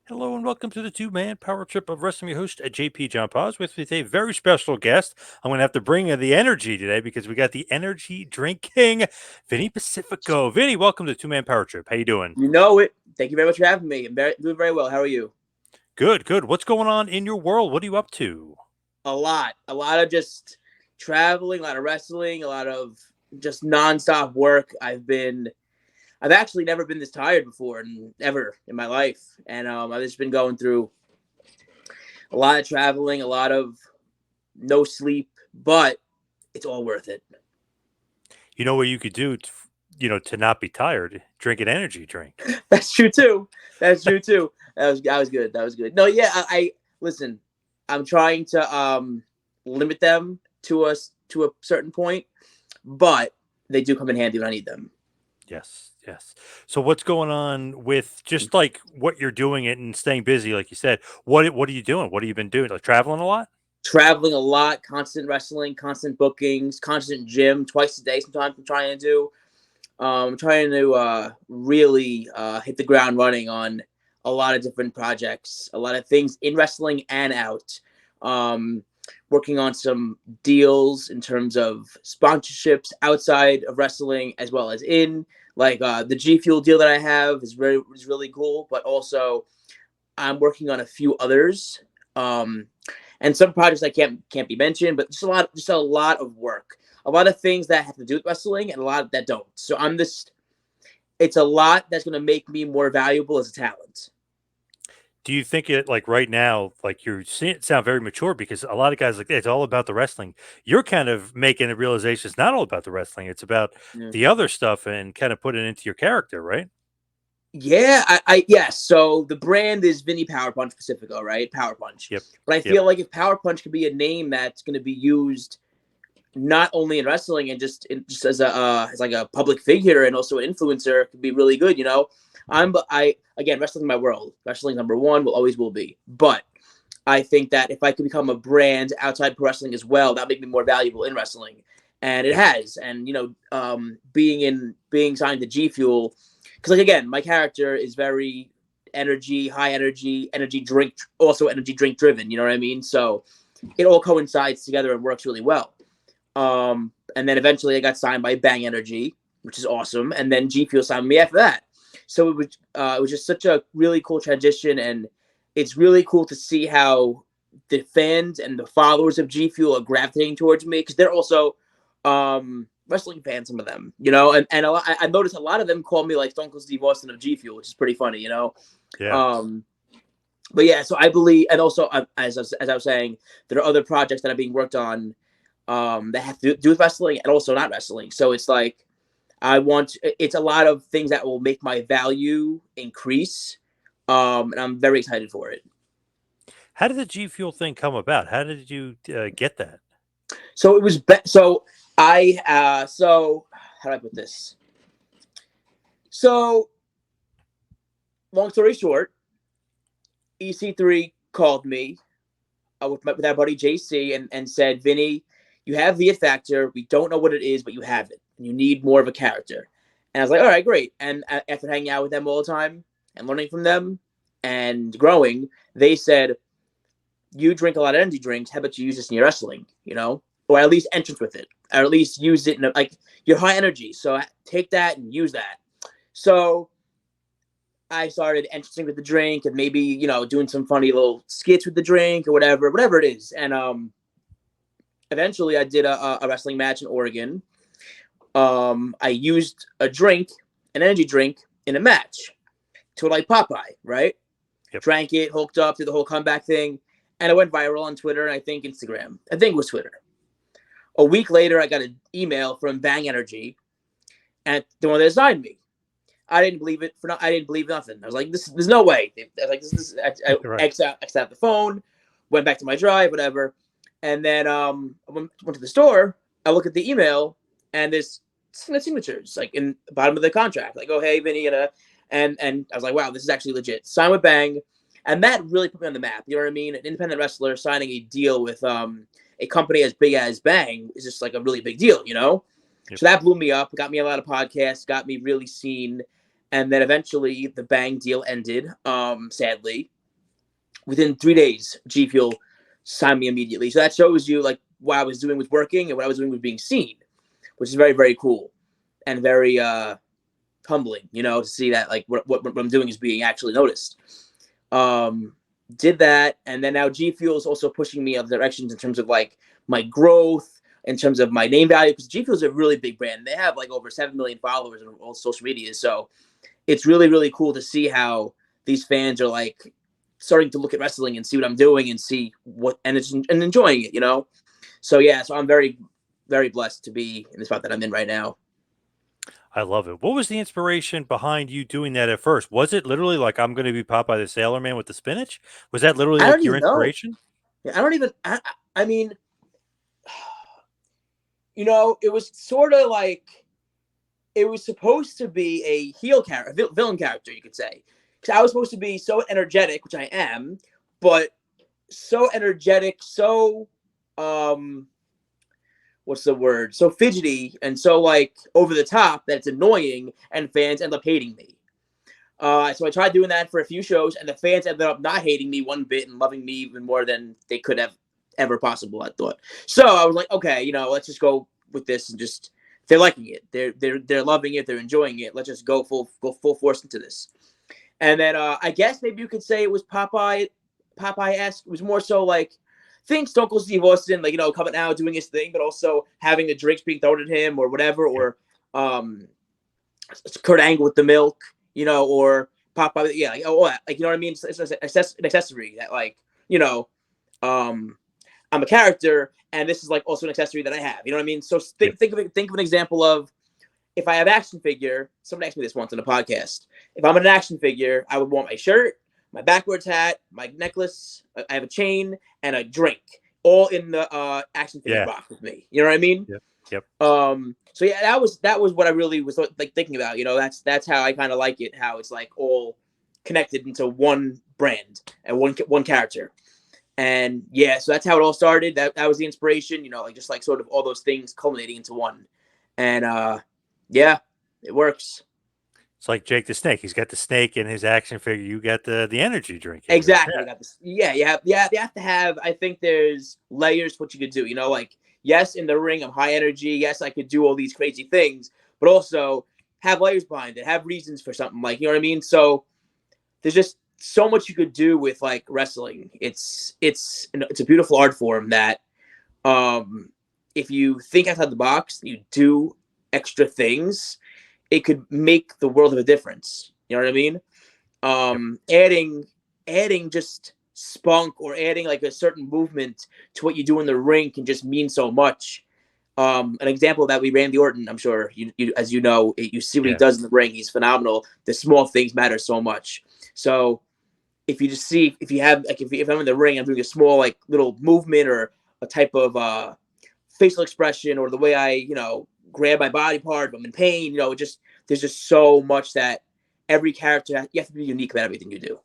Hello and welcome to the two-man power trip of wrestling. Your host, JP John Paz, with me today, very special guest. I'm going to have to bring the energy today because we got the energy drink king, Vinny Pacifico. Vinny, welcome to the two-man power trip. How you doing? You know it. Thank you very much for having me. Doing very well. How are you? Good, good. What's going on in your world? What are you up to? A lot of just traveling, a lot of wrestling, a lot of just nonstop work. I've actually never been this tired before, ever in my life, and I've just been going through a lot of traveling, a lot of no sleep, but it's all worth it. You know what you could do, to not be tired? Drink an energy drink. That's true too. That's true too. That was good. That was good. No, yeah, I listen. I'm trying to limit them to a certain point, but they do come in handy when I need them. Yes, yes. So what's going on with just like what you're doing it and staying busy, like you said? What are you doing? What have you been doing? Like traveling a lot? Traveling a lot, constant wrestling, constant bookings, constant gym twice a day. Sometimes I'm trying to do. Trying to really hit the ground running on a lot of different projects, a lot of things in wrestling and out. Um, Working on some deals in terms of sponsorships outside of wrestling as well as in. Like the G Fuel deal that I have is really cool, but also I'm working on a few others. Um, and some projects I can't be mentioned, but just a lot of work, a lot of things that have to do with wrestling, and a lot that don't. So I'm this. It's a lot that's going to make me more valuable as a talent. Do you think it like right now, like you're seeing it sound very mature because a lot of guys like it's all about the wrestling. You're kind of making the realization it's not all about the wrestling, it's about Yeah. the other stuff and kind of putting it into your character, right? Yeah, I yes. So the brand is Vinny Power Punch Pacifico, right? Power Punch. Yep. But I Yep. feel like if Power Punch could be a name that's going to be used not only in wrestling and just as a as like a public figure and also an influencer could be really good. I again wrestling my world. Wrestling number one will be. But I think that if I could become a brand outside pro wrestling as well, that would make me more valuable in wrestling. And it Yep. has. And being signed to G Fuel, because like again, my character is very high energy drink, also energy drink driven. You know what I mean? So it all coincides together and works really well. And then eventually I got signed by Bang Energy, which is awesome. And then G Fuel signed me after that. So it was just such a really cool transition, and it's really cool to see how the fans and the followers of G Fuel are gravitating towards me because they're also wrestling fans. Some of them, and I noticed a lot of them call me like Stone Cold Steve Austin of G Fuel, which is pretty funny. Yeah. Um, but yeah, so I believe, and also as I was saying, there are other projects that are being worked on that have to do with wrestling and also not wrestling. So it's like it's a lot of things that will make my value increase, and I'm very excited for it. How did the G Fuel thing come about? How did you get that? So it was so so how do I put this? So long story short, EC3 called me with our buddy JC and said, Vinny, you have the it factor. We don't know what it is, but you have it. And you need more of a character. And I was like, all right, great. And after hanging out with them all the time and learning from them and growing, they said, you drink a lot of energy drinks. How about you use this in your wrestling, Or at least entrance with it. Or at least use it like you're high energy. So take that and use that. So I started entering with the drink and maybe, doing some funny little skits with the drink or whatever it is. And eventually I did a wrestling match in Oregon. I used an energy drink in a match to like Popeye, right? Yep. Drank it, hooked up, did the whole comeback thing. And it went viral on Twitter and I think Instagram. I think it was Twitter. A week later, I got an email from Bang Energy and they wanted to sign me. I didn't believe it. I didn't believe nothing. I was like, there's no way. I was like, I Right. X out the phone, went back to my drive, whatever. And then I went to the store. I look at the email, and there's signatures like in the bottom of the contract. Like, oh hey, Vinny, and I was like, wow, this is actually legit. Sign with Bang, and that really put me on the map. You know what I mean? An independent wrestler signing a deal with a company as big as Bang is just like a really big deal. Yep. So that blew me up. Got me a lot of podcasts. Got me really seen. And then eventually the Bang deal ended, sadly. within 3 days, G Fuel signed me immediately. So that shows you like what I was doing was working and what I was doing was being seen, which is very, very cool and very humbling, to see that like what I'm doing is being actually noticed. Did that, and then now G Fuel is also pushing me other directions in terms of like my growth, in terms of my name value, because G Fuel is a really big brand. They have like over 7 million followers on all social media, so it's really, really cool to see how these fans are like starting to look at wrestling and see what I'm doing and see what and enjoying it. So yeah, so I'm very, very blessed to be in the spot that I'm in right now. I love it. What was the inspiration behind you doing that at first? Was it literally like I'm going to be Popeye the Sailor Man with the spinach? Was that literally I don't like your even know. inspiration? I don't even. I mean, it was sort of like it was supposed to be a heel character, villain character, you could say, because I was supposed to be so energetic, which I am, but so energetic, so what's the word? So fidgety and so like over the top that it's annoying, and fans end up hating me. So I tried doing that for a few shows, and the fans ended up not hating me one bit and loving me even more than they could have ever possible, I thought. So I was like, okay, let's just go with this and just they're liking it, they're loving it, they're enjoying it. Let's just go full force into this. And then I guess maybe you could say it was Popeye-esque. It was more so like think Stone Cold Steve Austin, like coming out doing his thing, but also having the drinks being thrown at him or whatever, or Kurt Angle with the milk, or Popeye, yeah, like you know what I mean? It's an accessory that like I'm a character, and this is like also an accessory that I have. You know what I mean? So think of an example of if I have action figure. Somebody asked me this once on a podcast. If I'm an action figure, I would want my shirt, my backwards hat, my necklace. I have a chain and a drink, all in the action figure box with me. You know what I mean? Yep. Yep. So yeah, that was what I really was like thinking about. That's how I kind of like it. How it's like all connected into one brand and one character. And yeah, so that's how it all started. That was the inspiration, like just like sort of all those things culminating into one. And yeah, it works. It's like Jake the Snake. He's got the snake in his action figure. You got the energy drink in yours. Exactly. Got this. Yeah, you have to have. I think there's layers to what you could do. Like yes, in the ring, I'm high energy. Yes, I could do all these crazy things, but also have layers behind it. Have reasons for something. Like you know what I mean. So there's just so much you could do with like wrestling. It's a beautiful art form that if you think outside the box, you do extra things, it could make the world of a difference. You know what I mean? Adding just spunk or adding like a certain movement to what you do in the ring can just mean so much. An example of that, we Randy Orton. I'm sure you as you know, you see what he does in the ring. He's phenomenal. The small things matter so much. So if you just see, if you have like, if I'm in the ring, I'm doing a small like little movement or a type of facial expression or the way I grab my body part. If I'm in pain, there's just so much that every character you have to be unique about everything you do.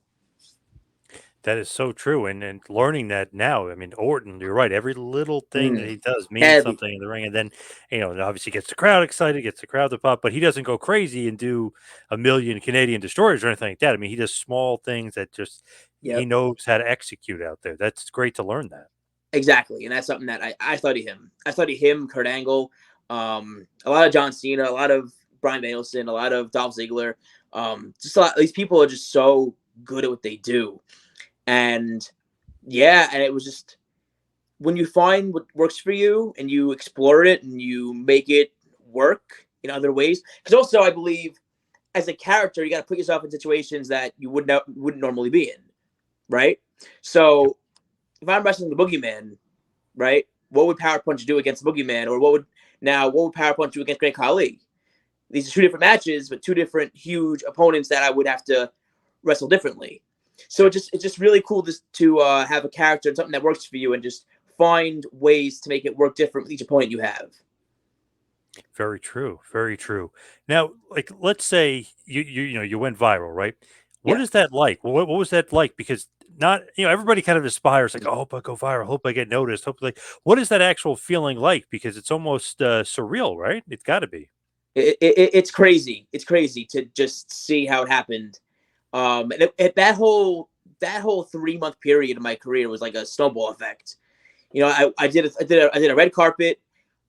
That is so true, and learning that now, I mean, Orton, you're right. Every little thing that he does means something in the ring, and then it obviously gets the crowd excited, gets the crowd to pop. But he doesn't go crazy and do a million Canadian destroyers or anything like that. I mean, he does small things that just he knows how to execute out there. That's great to learn that. Exactly, and that's something that I study him. I study him, Kurt Angle, a lot of John Cena, a lot of Bryan Danielson, a lot of Dolph Ziggler. Just a lot. These people are just so good at what they do. And yeah, and it was just when you find what works for you and you explore it and you make it work in other ways. Because also, I believe as a character, you got to put yourself in situations that you wouldn't normally be in, right? So if I'm wrestling the Boogeyman, right, what would Power Punch do against the Boogeyman, or what would Power Punch do against Great Khali? These are two different matches, but two different huge opponents that I would have to wrestle differently. So it's just really cool to have a character and something that works for you, and just find ways to make it work different with each opponent you have. Very true. Very true. Now, like, let's say you went viral, right? What Yeah. is that like? What was that like? Because not everybody kind of aspires like, oh, hope I go viral, hope I get noticed, hopefully. What is that actual feeling like? Because it's almost surreal, right? It's got to be. It's crazy. It's crazy to just see how it happened. And that whole that whole 3-month period of my career was like a snowball effect. I did a red carpet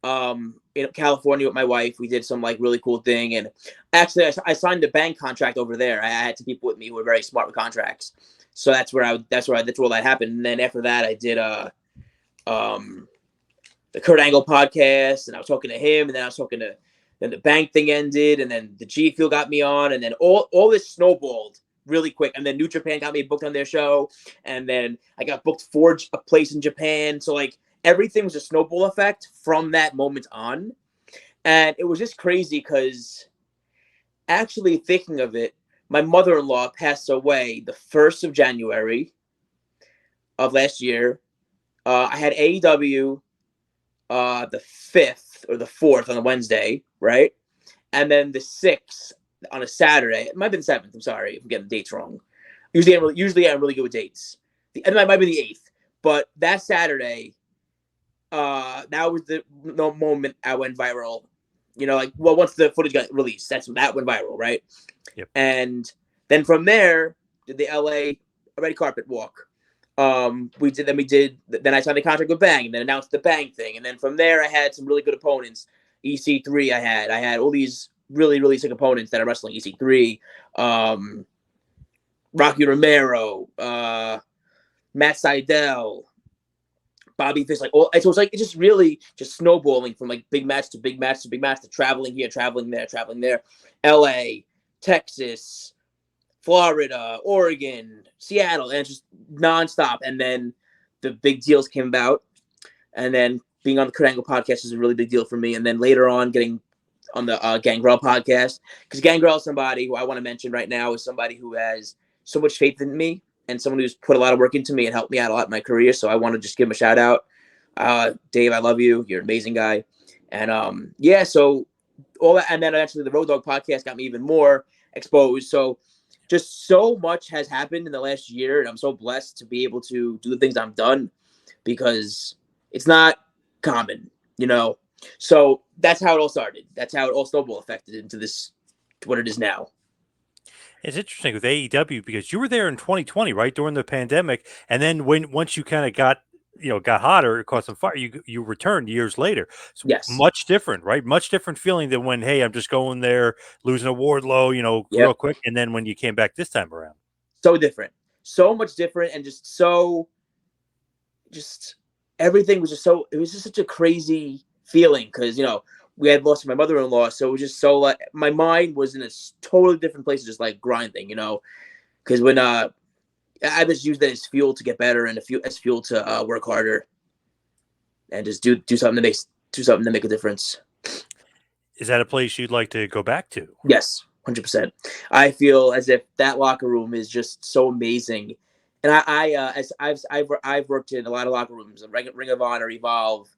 in California with my wife. We did some like really cool thing, and actually I signed a bank contract over there. I had some people with me who were very smart with contracts, so that's where that happened. And then after that, I did um the Kurt Angle podcast, and I was talking to him, and then I was talking to. Then the bank thing ended, and then the G Fuel got me on, and then all this snowballed really quick. And then New Japan got me booked on their show, and then I got booked for a place in Japan. So like everything was a snowball effect from that moment on, and it was just crazy because actually thinking of it, my mother-in-law passed away the 1st of January of last year. I had AEW the 5th or the 4th on a Wednesday, right? And then the 6th on a Saturday. It might be the 7th. I'm sorry if I'm getting the dates wrong. Usually I'm really good with dates. And it might be the 8th. But that Saturday, that was the moment I went viral. Once the footage got released, that went viral, right? Yep. And then from there, did the LA red carpet walk. Then I signed the contract with Bang, and then announced the Bang thing. And then from there, I had some really good opponents. EC3, I had all these really, really sick opponents that are wrestling. EC3, Rocky Romero, Matt Sydal, Bobby Fish, so it's just really just snowballing from like big match to big match to big match to traveling here, traveling there, LA, Texas, Florida, Oregon, Seattle, and it's just nonstop. And then the big deals came about, and then being on the Kurt Angle podcast is a really big deal for me. And then later on, getting on the Gangrel podcast, because Gangrel is somebody who I want to mention right now is somebody who has so much faith in me and someone who's put a lot of work into me and helped me out a lot in my career. So I want to just give him a shout out. Dave, I love you. You're an amazing guy. And so all that, and then actually the Road Dogg podcast got me even more exposed. So just so much has happened in the last year, and I'm so blessed to be able to do the things I've done because it's not common, So that's how it all started. That's how it all snowball affected into what it is now. It's interesting with AEW because you were there in 2020, right, during the pandemic, and then once you kind of got hotter, it caught some fire. You returned years later. So Yes. much different, right? Much different feeling than when, hey, I'm just going there, losing a Wardlow, Yep. real quick, and then when you came back this time around. So different, so much different, and just everything was it was just such a crazy feeling because we had lost my mother-in-law, so it was just so like my mind was in a totally different place, just like grinding, because when I just used that as fuel to get better and as fuel to work harder and just do something to make a difference. Is that a place you'd like to go back to? Yes, 100%. I feel as if that locker room is just so amazing, and I've worked in a lot of locker rooms, Ring of Honor, Evolve,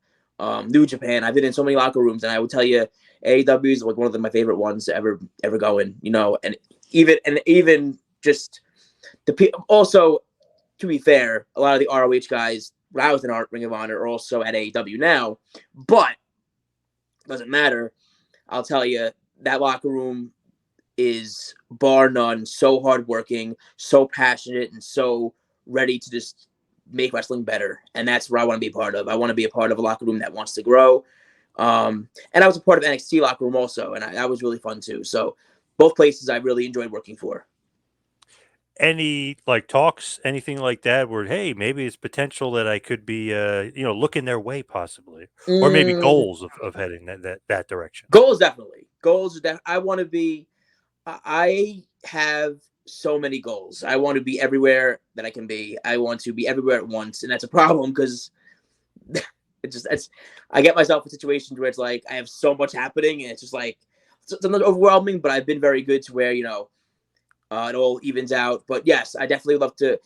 New Japan. I've been in so many locker rooms, and I would tell you, AEW is like one of my favorite ones to ever go in. And even just the people. Also, to be fair, a lot of the ROH guys when I was in Ring of Honor are also at AEW now, but doesn't matter. I'll tell you, that locker room is bar none so hardworking, so passionate, and so ready to just make wrestling better. And that's what I want to be a part of. I want to be a part of a locker room that wants to grow. And I was a part of NXT locker room also, and that was really fun too. So both places I really enjoyed working for. Any talks, anything like that where, hey, maybe it's potential that I could be looking their way possibly, or maybe goals of heading that direction? Goals I want to be. I have so many goals. I want to be everywhere that I can be. I want to be everywhere at once, and that's a problem because I get myself in situations where it's like I have so much happening, and it's just like sometimes overwhelming. But I've been very good to where it all evens out. But yes, I definitely love to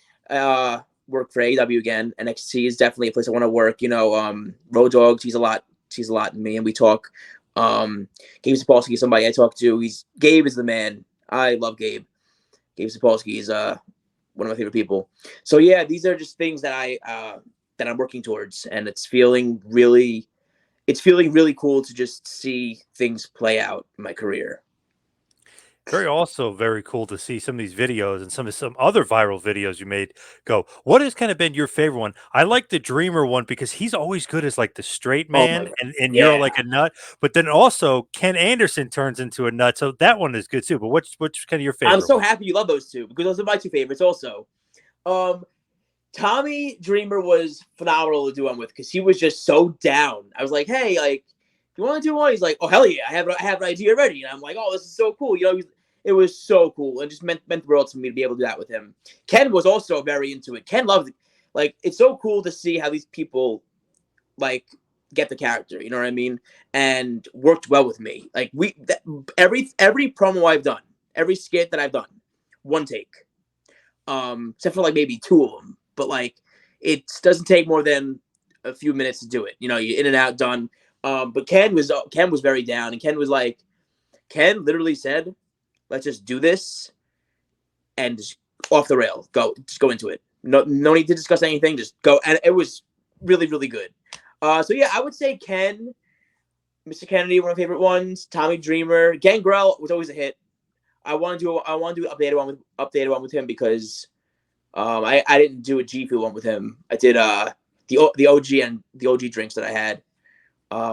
work for AEW again. NXT is definitely a place I want to work. Road Dogg, he's a lot in me, and we talk. Gabe Sapolsky is somebody I talk to. Gabe is the man. I love Gabe. Gabe Sapolsky is one of my favorite people. So yeah, these are just things that I'm working towards, and it's feeling really cool to just see things play out in my career. Very also very cool to see some of these videos and some other viral videos you made go. What has kind of been your favorite one? I like the Dreamer one because he's always good as like the straight Oh my man god. and you're Yeah. like a nut. But then also Ken Anderson turns into a nut. So that one is good too. But what's kind of your I'm favorite so one? happy you love those two because those are my two favorites also. Um, Tommy Dreamer was phenomenal to do one with because he was just so down. I was like, hey, like, you want to do one? He's like, oh hell yeah, I have an idea ready, and I'm like, oh, this is so cool. It was so cool, and just meant the world to me to be able to do that with him. Ken was also very into it. Ken loved it. Like, it's so cool to see how these people like get the character. You know what I mean? And worked well with me. Like every promo I've done, every skit that I've done, one take. Except for like maybe two of them, but like it doesn't take more than a few minutes to do it. You know, you're in and out, done. But Ken was very down, and Ken literally said, "Let's just do this and just off the rail, just go into it. No need to discuss anything, just go." And it was really really good. So yeah, I would say Ken, Mr. Kennedy, one of my favorite ones. Tommy Dreamer, Gangrel was always a hit. I want to do updated one with him because I didn't do a G Fuel one with him. I did the OG and the OG drinks that I had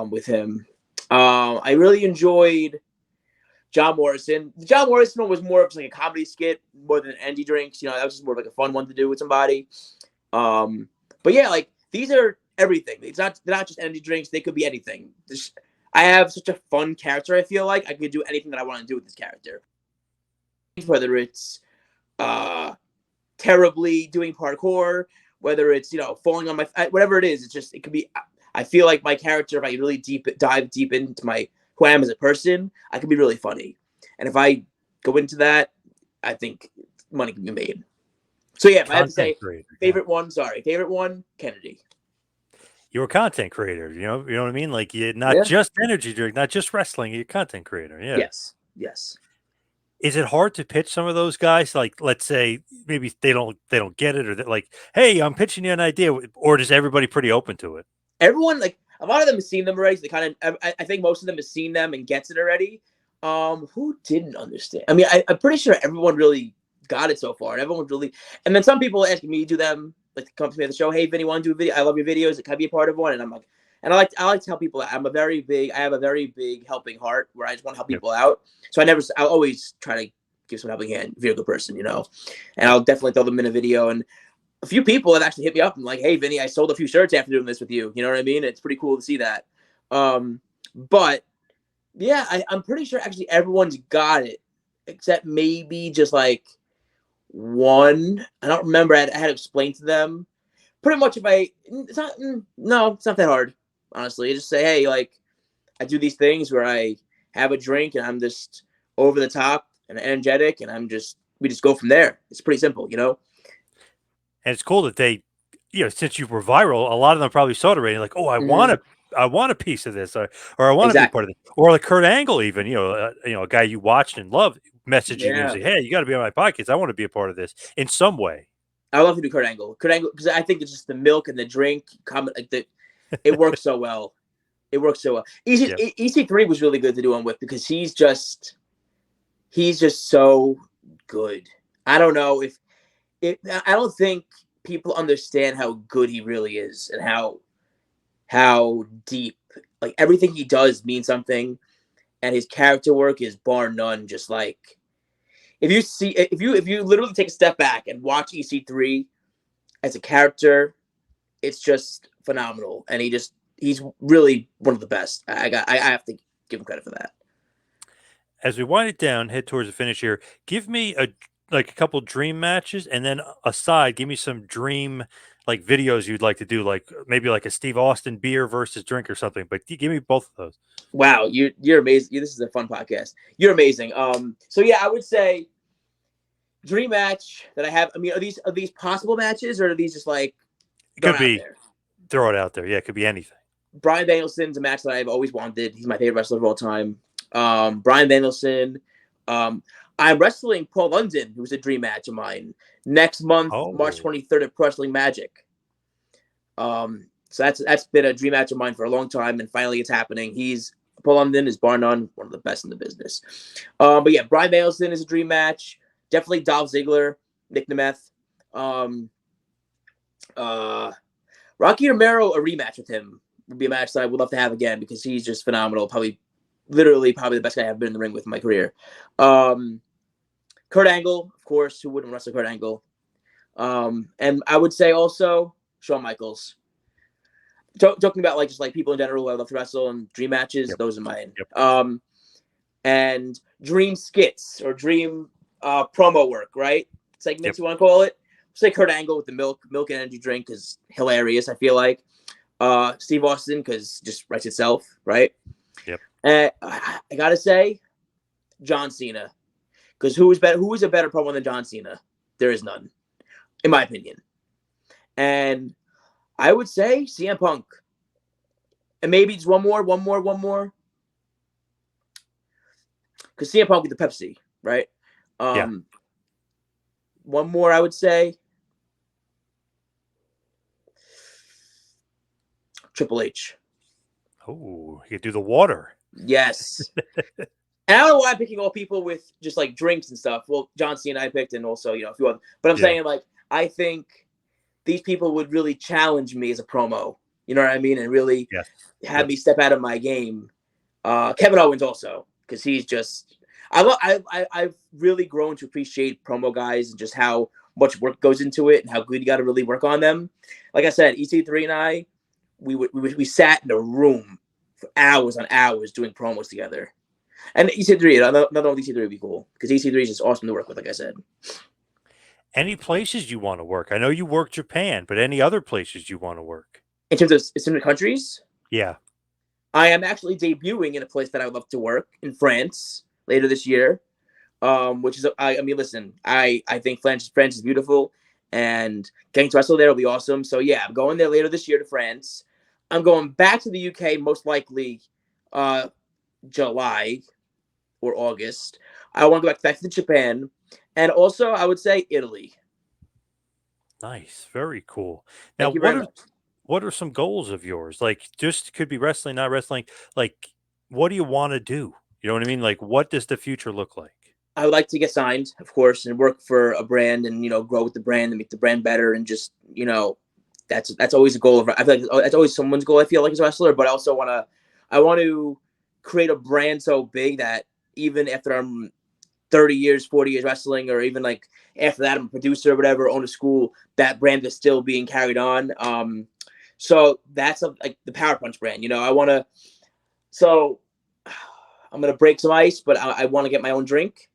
with him. I really enjoyed John Morrison. The John Morrison one was more of like a comedy skit more than energy drinks. You know, that was just more of like a fun one to do with somebody. But yeah, like these are everything. They're not just energy drinks. They could be anything. I have such a fun character. I feel like I could do anything that I want to do with this character. Whether it's terribly doing parkour, whether it's falling on my whatever it is, it could be. I feel like my character, if I really dive deep into who I am as a person, I could be really funny, and if I go into that, I think money can be made. So yeah, if I have to Content say creator. Yeah. favorite one, Kennedy. You're a content creator, you know what I mean? Like you not Yeah. just energy drink, not just wrestling, you're a content creator. Yeah. Yes. Yes. Is it hard to pitch some of those guys? Like, let's say maybe they don't get it, or they're like, "Hey, I'm pitching you an idea," or is everybody pretty open to it? Everyone, like a lot of them has seen them already. So they kind of, I think most of them has seen them and gets it already. Who didn't understand? I mean, I'm pretty sure everyone really got it so far, and everyone really. And then some people asking me to do them, like come to me at the show. Hey, Vinny, want to do a video? I love your videos. Can I be a part of one? And I'm like, and I like to tell people I have a very big helping heart where I just want to help Yep. people out. So I'll always try to give someone a helping hand if you're a good person, and I'll definitely throw them in a video. And a few people have actually hit me up and like, "Hey, Vinny, I sold a few shirts after doing this with you." You know what I mean? It's pretty cool to see that. But yeah, I'm pretty sure actually everyone's got it except maybe just like one. I don't remember. I had to explain to them. Pretty much, if I, it's not. No, it's not that hard. Honestly, I just say, "Hey, like, I do these things where I have a drink and I'm just over the top and energetic, and we just go from there." It's pretty simple. And it's cool that since you were viral, a lot of them probably saw it already. Like, oh, Mm-hmm. I want a piece of this, or I want to be part Exactly. of it, or like Kurt Angle, even a guy you watched and loved, messaging you and Yeah. say, "Hey, you got to be on my podcast. I want to be a part of this in some way." I love to do Kurt Angle. Kurt Angle, because I think it's just the milk and the drink it works so well. It works so well. Yeah, EC3 was really good to do one with because he's just so good. I don't know if I don't think people understand how good he really is and how deep, like everything he does means something, and his character work is bar none. Just like if you literally take a step back and watch EC3 as a character, it's just phenomenal, and he's really one of the best. I have to give him credit for that. as we wind it down, head towards the finish here, give me a couple dream matches, and then aside, give me some dream like videos you'd like to do, like maybe like a Steve Austin beer versus drink or something. But give me both of those. Wow, you're amazing. This is a fun podcast. You're amazing. So yeah, I would say dream match that I have. I mean, are these possible matches or are these just like It thrown could out be there? throw it out there. Yeah, it could be anything. Brian Danielson's a match that I've always wanted. He's my favorite wrestler of all time. Brian Danielson. I'm wrestling Paul London, who's a dream match of mine, next month, March Oh, 23rd at Pro Wrestling Magic. So that's been a dream match of mine for a long time, and finally it's happening. He's Paul London is bar none one of the best in the business. But yeah, Bryan Danielson is a dream match. Definitely Dolph Ziggler, Nick Nemeth. Rocky Romero, a rematch with him would be a match that I would love to have again because he's just phenomenal. Probably the best guy I've been in the ring with in my career. Kurt Angle, of course, who wouldn't wrestle Kurt Angle? And I would say also Shawn Michaels. Talking about just people in general who I love to wrestle and dream matches, those are mine. And dream skits or dream promo work, right? Segments you want to call it. Say Kurt Angle with the milk and energy drink is hilarious. I feel like Steve Austin because just writes itself, right? And I gotta say John Cena because who is a better promo than John Cena? There is none, in my opinion. And I would say CM Punk. And maybe just one more. Because CM Punk with the Pepsi, right? One more, I would say. Triple H. Oh, you could do the water. Yes. And I don't know why I'm picking all people with just drinks and stuff. Well, John Cena I picked, and also a few others. But I'm saying I think these people would really challenge me as a promo. You know what I mean? And really have me step out of my game. Kevin Owens also, because he's just I've really grown to appreciate promo guys and just how much work goes into it and how good you got to really work on them. Like I said, EC3 and I, we sat in a room for hours on hours doing promos together. And EC3, another one EC3 would be cool because EC3 is just awesome to work with, like I said. Any places you want to work? I know you work Japan, but any other places you want to work? In terms of countries? Yeah. I am actually debuting in a place that I would love to work in France later this year. Which is, I mean, listen, I think France is beautiful and getting to wrestle there will be awesome. So yeah, I'm going there later this year to France. I'm going back to the UK most likely July or August. I want to go back to Japan. And also I would say Italy. Nice. Very cool. Now, Thank you very much. What are some goals of yours? Just could be wrestling, not wrestling. What do you want to do? You know what I mean? What does the future look like? I would like to get signed, of course, and work for a brand and, grow with the brand and make the brand better. And just, that's always a goal. I feel like that's always someone's goal, I feel like, as a wrestler. But I also want to create a brand so big that even after I'm 30 years, 40 years wrestling, or even after that, I'm a producer or whatever, own a school, that brand is still being carried on. So that's the Power Punch brand. So I'm going to break some ice, but I want to get my own drink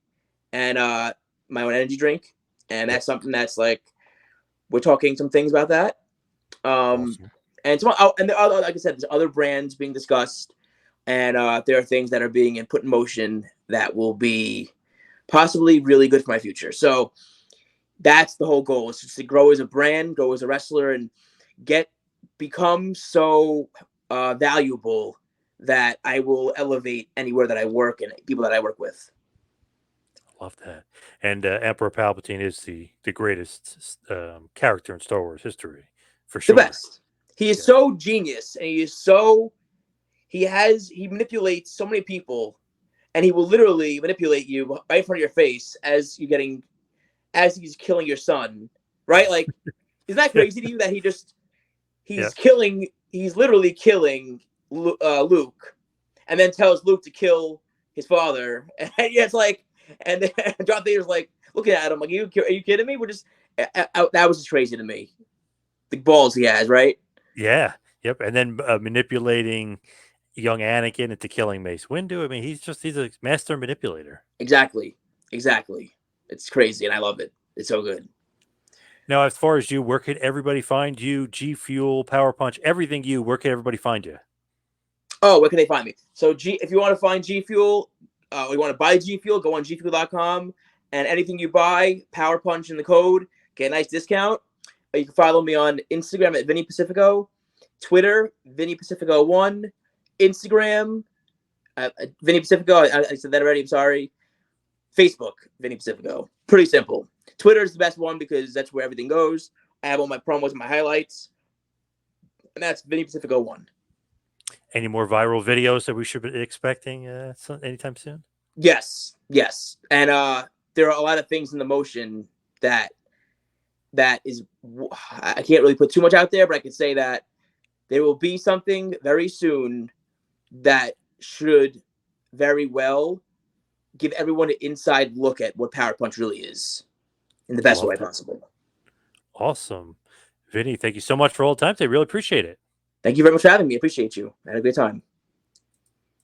and my own energy drink. And that's something that's we're talking some things about that. Awesome. And there are, like I said, there's other brands being discussed, and there are things that are being put in motion that will be possibly really good for my future. So that's the whole goal, is just to grow as a brand, grow as a wrestler, and become so valuable that I will elevate anywhere that I work and people that I work with. Love that. And Emperor Palpatine is the greatest character in Star Wars history, for sure. The best. He is so genius, and he manipulates so many people, and he will literally manipulate you right in front of your face as he's killing your son, right? Isn't that crazy to you that he's literally killing Luke, and then tells Luke to kill his father, and it's and Darth Vader's looking at him are you kidding me? That was just crazy to me. The balls he has, right? Yeah. Yep. And then manipulating young Anakin into killing Mace Windu. I mean, he's a master manipulator. Exactly. It's crazy, and I love it. It's so good. Now, as far as you, where can everybody find you? G Fuel, Power Punch, everything where can everybody find you? Oh, where can they find me? So if you want to find G Fuel, or you want to buy G Fuel, go on gfuel.com, and anything you buy, Power Punch in the code, get a nice discount. You can follow me on Instagram at Vinny Pacifico, Twitter, Vinny Pacifico1, Instagram, Vinny Pacifico. I said that already. I'm sorry. Facebook, Vinny Pacifico. Pretty simple. Twitter is the best one because that's where everything goes. I have all my promos and my highlights. And that's Vinny Pacifico 1. Any more viral videos that we should be expecting anytime soon? Yes, yes, and there are a lot of things in the motion that is. I can't really put too much out there, but I can say that there will be something very soon that should very well give everyone an inside look at what Power Punch really is in the best Love way that. possible. Awesome. Vinny, thank you so much for all the time today. Really appreciate it. Thank you very much for having me. I appreciate you. I had a great time.